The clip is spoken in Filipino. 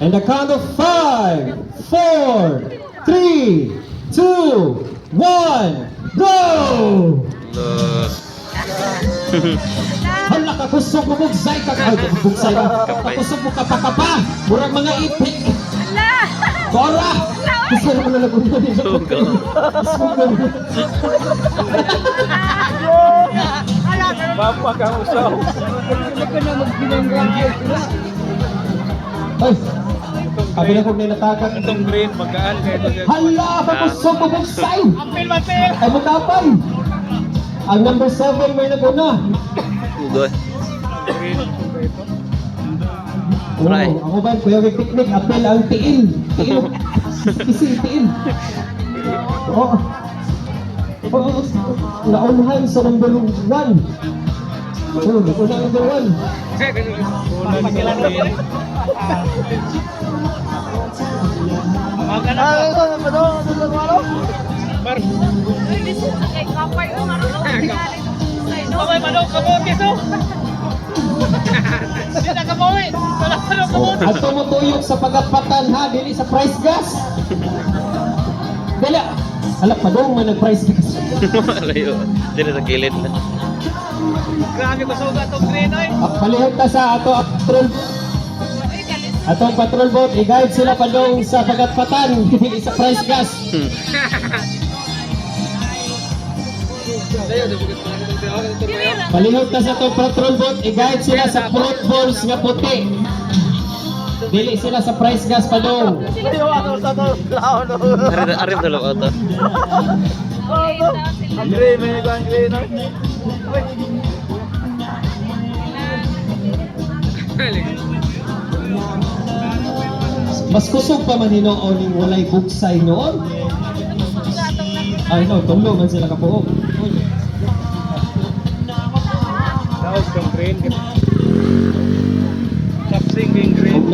And the count of 5, 4, 3, 2, 1, go! Hala ka kusog mo bugsay ka bugsay ka. Kusog mo ka pa. Murag mga ipik. Cora! Gusto na pala lagunan niya. Sugo. Bapa kang usaw. Ay! Sabi na kong nilatakan. Itong green, magkaan kayo ito. Hala! Kusog mo bugsay! Apil Matil! Ay matapay! Ang number 7 may naguna. Sugo. Green, ito. Try. Ako ba, kuya may picnic, apel ang tiil. Tiil. Ising tiil. Oo. Oo. Naunahan sa number 1. Oo, nauna ang number 1. Ulan sila green. Mga na. Mar. Kamay manok kamote so. Sila kamote. Wala manok kamote. At tumutuyok sa pagapatan ha, dili sa price gas. Dala. Alak pa doon man nag-price gas. Malayo. Dito sa kilid na. Grabe ko sugat tong green ay. Palihog ta sa ato patrol. Atong patrol boat, i-guide sila pa doon sa pagapatan, dili sa price gas. Palihog ta sa itong patrol boat, i-guide sila sa fruit balls nga puti. Dili sila sa price gas pa doon. Arif na lang auto. Ang green, may ang green ay. Mas kusog pa man hinoon ning walay bugsay noon. Ay no, tulo man sila kapuog. Daos kang green. Kapsing green.